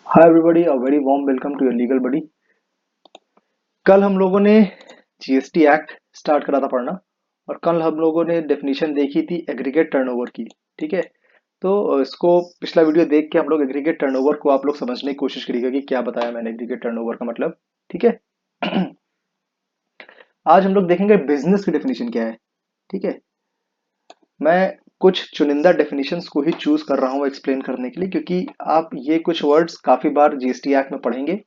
Hi everybody, a very warm welcome to your legal buddy. कल हम लोगों ने जीएसटी एक्ट स्टार्ट करा था पढ़ना। और कल हम लोगों ने डेफिनेशन देखी थी एग्रीगेट टर्नओवर की। ठीक है। तो इसको पिछला वीडियो देख के हम लोग एग्रीगेट टर्नओवर को आप लोग समझने की कोशिश करिएगा कि क्या बताया मैंने एग्रीगेट टर्नओवर का मतलब। ठीक है। आज हम लोग देखेंगे बिजनेस की डेफिनेशन क्या है। ठीक है। मैं कुछ चुनिंदा डेफिनेशंस को ही चूज कर रहा हूँ एक्सप्लेन करने के लिए, क्योंकि आप ये कुछ वर्ड्स काफी बार जीएसटी एक्ट में पढ़ेंगे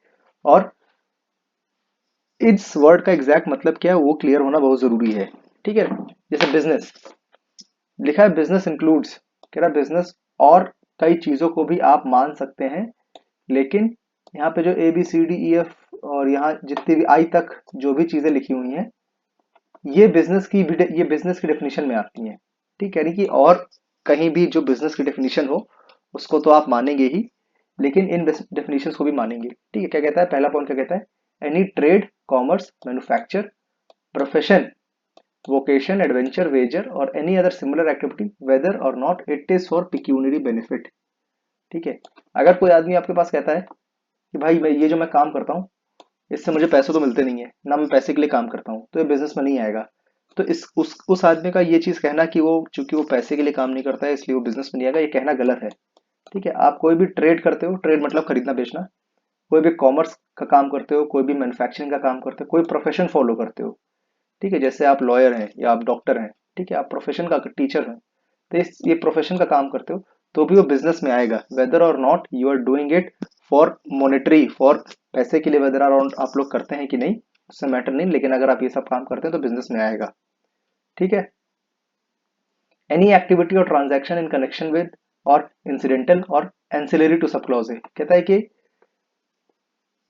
और इस वर्ड का एग्जैक्ट मतलब क्या है वो क्लियर होना बहुत जरूरी है। ठीक है। जैसे बिजनेस लिखा है, बिजनेस इंक्लूड्स, कह रहा बिजनेस और कई चीजों को भी आप मान सकते हैं, लेकिन यहाँ पे जो A B C D E F और यहाँ जितनी भी आई तक जो भी चीजें लिखी हुई हैं, ये बिजनेस की भी ये बिजनेस की डेफिनेशन में आती हैं। ठीक है। यानी कि और कहीं भी जो बिजनेस की डेफिनेशन हो उसको तो आप मानेंगे ही, लेकिन इन डेफिनेशंस को भी मानेंगे। ठीक है। क्या कहता है, पहला पॉइंट क्या कहता है, any trade, commerce, manufacture, profession, vocation, adventure, wager or any other similar activity whether or not it is for pecuniary benefit। ठीक है। अगर कोई आदमी आपके पास कहता है कि भाई मैं ये जो मैं काम करता हूँ इससे मुझे पैसे तो मिलते नहीं है ना, मैं पैसे के लिए काम करता हूँ, तो ये बिजनेस में नहीं आएगा। तो इस उस आदमी का ये चीज कहना कि वो चूंकि वो पैसे के लिए काम नहीं करता है इसलिए वो बिजनेस में नहीं आएगा, ये कहना गलत है। ठीक है। आप कोई भी ट्रेड करते हो, ट्रेड मतलब खरीदना बेचना, कोई भी कॉमर्स का काम करते हो, कोई भी मैन्युफैक्चरिंग का काम करते हो, कोई प्रोफेशन फॉलो करते हो। ठीक है। जैसे आप लॉयर हैं या आप डॉक्टर हैं, ठीक है, आप प्रोफेशन का टीचर हैं, तो ये प्रोफेशन का काम करते हो, तो भी वो बिजनेस में आएगा वेदर और not you are doing it for monetary, for पैसे के लिए, वेदर और आप लोग करते हैं कि नहीं उससे मैटर नहीं, लेकिन अगर आप ये सब काम करते हैं तो बिजनेस में आएगा। ठीक है। एनी एक्टिविटी और ट्रांजैक्शन इन कनेक्शन विद और इंसिडेंटल और एंसिलरी टू सब क्लॉज है, कहता है कि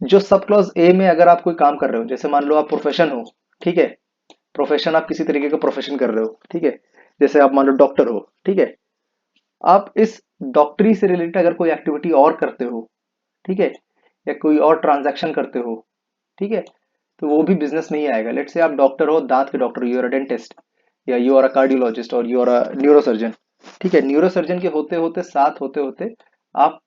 जो सब क्लॉज ए में अगर आप कोई काम कर रहे हो, जैसे मान लो आप प्रोफेशन हो। ठीक है। प्रोफेशन, आप किसी तरीके का प्रोफेशन कर रहे हो। ठीक है। जैसे आप मान लो डॉक्टर हो। ठीक है। आप इस डॉक्टरी से रिलेटेड अगर कोई एक्टिविटी और करते हो, ठीक है, या कोई और ट्रांजैक्शन करते हो, ठीक है, तो वो भी बिजनेस में ही आएगा। लेट से आप डॉक्टर हो, दांत के doctor, you are a dentist या यू आर अ कार्डियोलॉजिस्ट और यू आर अ न्यूरोसर्जन। ठीक है। न्यूरोसर्जन के होते होते साथ होते होते आप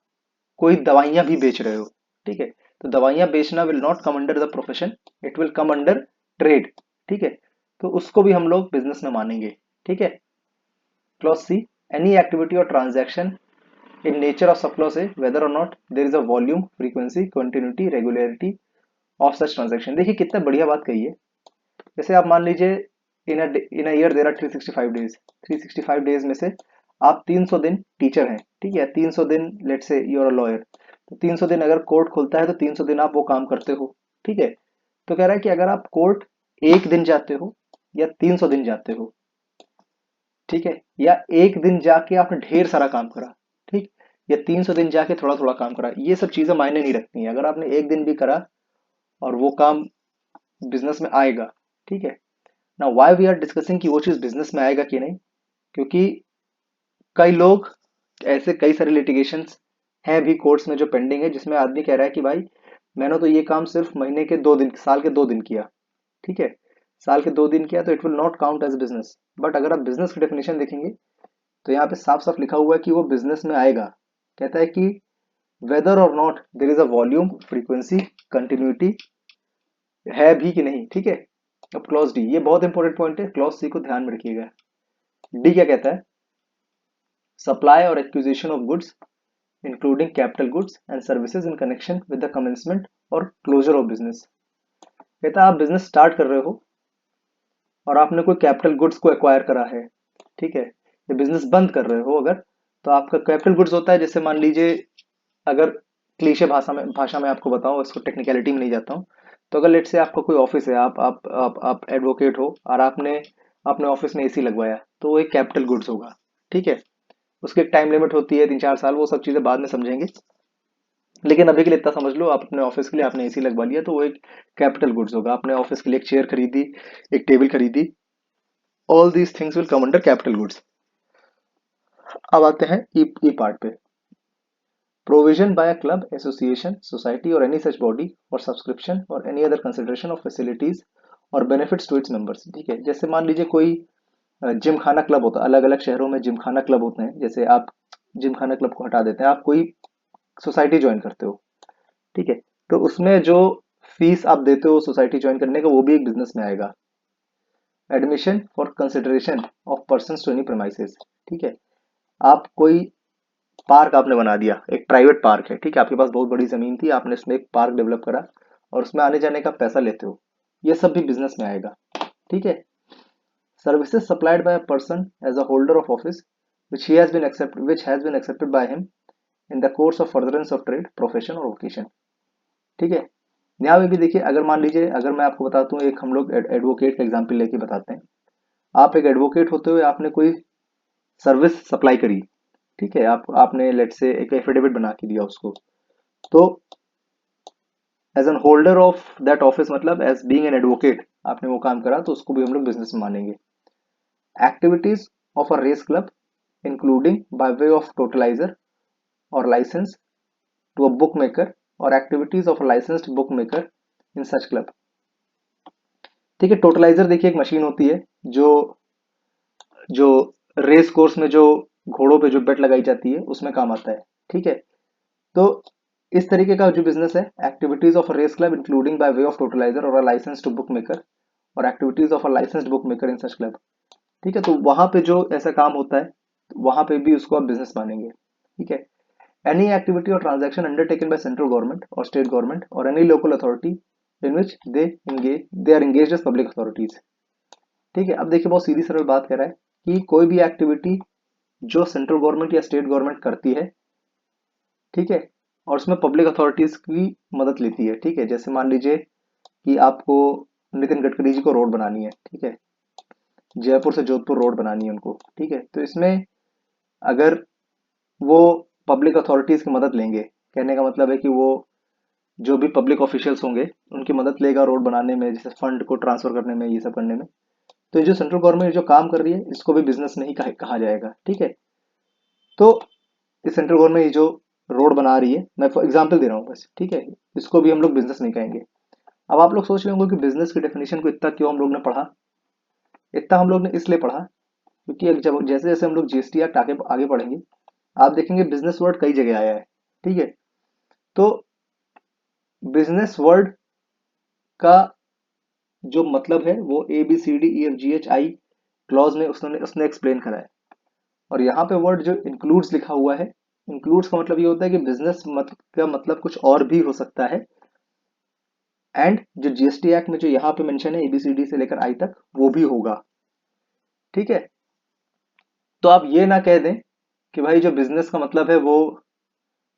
कोई दवाइयां भी बेच रहे हो। ठीक है। तो दवाइयां बेचना will not come under the profession, it will come under trade. ठीक है। तो उसको भी हम लोग बिजनेस में मानेंगे। ठीक है। क्लॉज सी, एनी एक्टिविटी और transaction in nature of sub clause A whether और not there is a volume, frequency, continuity, regularity of such transaction. देखिए कितना बढ़िया बात कही है। जैसे आप मान लीजिए in year there are 365 days, 365 days में से आप 300 दिन टीचर हैं। ठीक है। 300 दिन लेट से यू आर अ लॉयर, तो 300 दिन अगर कोर्ट खुलता है तो 300 दिन आप वो काम करते हो। ठीक है। तो कह रहा है कि अगर आप कोर्ट एक दिन जाते हो या 300 दिन जाते हो, ठीक है, या एक दिन जाके आपने ढेर सारा काम करा, ठीक, या 300 दिन जाके थोड़ा थोड़ा काम करा, ये सब चीजें मायने नहीं रखती हैं। अगर आपने एक दिन भी करा और वो काम बिजनेस में आएगा। ठीक है। ना वाई वी आर डिस्कसिंग कि वो चीज बिजनेस में आएगा कि नहीं, क्योंकि कई लोग ऐसे कई सारे लिटिगेशंस हैं भी कोर्ट्स में जो पेंडिंग है, जिसमें आदमी कह रहा है कि भाई मैंने तो ये काम सिर्फ महीने के 2 दिन, साल के 2 दिन किया। ठीक है। साल के 2 दिन किया तो it will not count as business. But अगर आप बिजनेस की डेफिनेशन देखेंगे तो यहाँ पे साफ साफ लिखा हुआ है कि वो बिजनेस में आएगा। कहता है कि वेदर और not there is a volume, frequency, continuity है भी कि नहीं। ठीक है। अब क्लॉज डी, ये बहुत इंपॉर्टेंट पॉइंट है, क्लॉज सी को ध्यान में रखिएगा। डी क्या कहता है, सप्लाई और acquisition of goods including capital goods and services in connection with the commencement और क्लोजर ऑफ बिजनेस। कहता है आप बिजनेस स्टार्ट कर रहे हो और आपने कोई कैपिटल गुड्स को एक्वायर करा है। ठीक है। ये बिजनेस बंद कर रहे हो अगर, तो आपका कैपिटल गुड्स होता है, जैसे मान लीजिए, अगर क्लीशे भाषा में आपको बताऊं, इसको टेक्निकलिटी में नहीं जाता हूँ, तो अगर लेट से आपका कोई ऑफिस है, आप एडवोकेट हो और आपने अपने ऑफिस में एसी लगवाया, तो वो एक कैपिटल गुड्स होगा। ठीक है। उसकी एक टाइम लिमिट होती है 3-4 साल, वो सब चीजें बाद में समझेंगे, लेकिन अभी के लिए इतना समझ लो, आप अपने ऑफिस के लिए आपने एसी लगवा लिया तो वो एक कैपिटल गुड्स होगा। आपने ऑफिस के लिए एक चेयर खरीदी, एक टेबल खरीदी, all these things will come under capital goods. अब आते हैं ई ई पार्ट पे, provision by a club, association, society और any such body for subscription और any other consideration of facilities और बेनिफिट्स टू इट्स मेंबर्स। ठीक है। जैसे मान लीजिए कोई जिम खाना क्लब होता है, अलग अलग शहरों में जिम खाना क्लब होते हैं, जैसे आप जिम खाना क्लब को हटा देते हैं, आप कोई सोसाइटी ज्वाइन करते हो। ठीक है। तो उसमें जो फीस आप देते हो सोसाइटी ज्वाइन करने का, वो भी एक बिजनेस में आएगा। Admission for consideration of person to any premises, ठीक है। आप कोई पार्क आपने बना दिया, एक प्राइवेट पार्क है, ठीक है, आपके पास बहुत बड़ी जमीन थी, आपने उसमें एक पार्क डेवलप करा और उसमें आने जाने का पैसा लेते हो, ये सब भी बिजनेस में आएगा, ठीक है। Services supplied by a person as a holder of office which has been accepted by him in the course of furtherance of trade, profession और vocation, ठीक है। यहाँ पे भी देखिए, अगर मान लीजिए, अगर मैं आपको बताता हूँ, एक हम लोग एडवोकेट का एग्जाम्पल लेके बताते हैं। आप एक एडवोकेट होते हुए आपने कोई सर्विस सप्लाई करी, ठीक है, आपने लेट से एक एफिडेविट बना के दिया उसको, तो as an holder of that office, मतलब एज बीइंग एन एडवोकेट आपने वो काम करा, तो उसको भी हम लोग बिजनेस में मानेंगे। Activities of a race club including by way of totaliser और licence to a bookmaker और activities of a licensed bookmaker in such club, ठीक है। टोटलाइजर देखिए एक मशीन होती है जो जो रेस कोर्स में जो घोड़ों पे जो बेट लगाई जाती है उसमें काम आता है, ठीक है। तो इस तरीके का जो बिजनेस है, activities of a race club including by way of totaliser और a licence to bookmaker और activities of a licensed bookmaker in such club, ठीक है। तो वहां पे जो ऐसा काम होता है, वहां पे भी उसको आप बिजनेस मानेंगे, ठीक है। एनी एक्टिविटी और transaction undertaken by central government और स्टेट गवर्नमेंट और any local authority in which they are engaged as public authorities, ठीक है। अब देखिए बहुत सीधी सरल बात कह रहा है कि कोई भी एक्टिविटी जो सेंट्रल गवर्नमेंट या स्टेट गवर्नमेंट करती है, ठीक है, और उसमें पब्लिक अथॉरिटीज की मदद लेती है, ठीक है। जैसे मान लीजिए कि आपको नितिन गडकरी जी को रोड बनानी है, ठीक है, जयपुर से जोधपुर रोड बनानी है उनको, ठीक है। तो इसमें अगर वो पब्लिक अथॉरिटीज की मदद लेंगे, कहने का मतलब है कि वो जो भी पब्लिक ऑफिशियल्स होंगे उनकी मदद लेगा रोड बनाने में, जैसे फंड को ट्रांसफर करने में, ये सब करने में। तो ये जो सेंट्रल गवर्नमेंट जो काम कर रही है, इसको भी बिजनेस नहीं कहा जाएगा, ठीक है। तो इस सेंट्रल गवर्नमेंट ये जो रोड बना रही है, मैं एग्जांपल दे रहा हूँ बस, ठीक है, इसको भी हम लोग बिजनेस नहीं कहेंगे। अब आप लोग सोच रहे होंगे कि बिजनेस की डेफिनेशन को इतना क्यों हम लोग ने पढ़ा। इतना हम लोग ने इसलिए पढ़ा क्योंकि अब जब जैसे जैसे हम लोग जीएसटी एक्ट आगे आगे पढ़ेंगे, आप देखेंगे बिजनेस वर्ड कई जगह आया है, ठीक है। तो बिजनेस वर्ड का जो मतलब है वो ABCDEFGHI क्लॉज में उसने उसने एक्सप्लेन करा है। और यहाँ पे वर्ड जो इंक्लूड्स लिखा हुआ है, इंक्लूड्स का मतलब ये होता है कि बिजनेस का मतलब कुछ और भी हो सकता है। एंड जो जीएसटी एक्ट में जो यहाँ पे मेंशन है ABCD से लेकर आई तक, वो भी होगा, ठीक है। तो आप ये ना कह दें कि भाई जो बिजनेस का मतलब है वो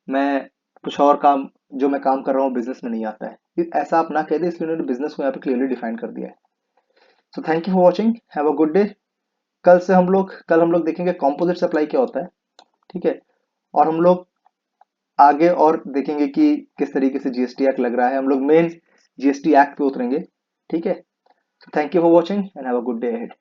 मैं कुछ और काम, जो मैं काम कर रहा हूँ बिजनेस में नहीं आता है, ऐसा आप ना कह दें, इसलिए उन्होंने बिजनेस को यहाँ पे क्लियरली डिफाइन कर दिया है। So thank you for watching, have a good day. कल हम लोग देखेंगे कॉम्पोजिट सप्लाई क्या होता है, ठीक है। और हम लोग आगे और देखेंगे कि किस तरीके से जीएसटी एक्ट लग रहा है, हम लोग मेन जीएसटी एक्ट पे उतरेंगे, ठीक है। Thank you for watching and have a good day ahead.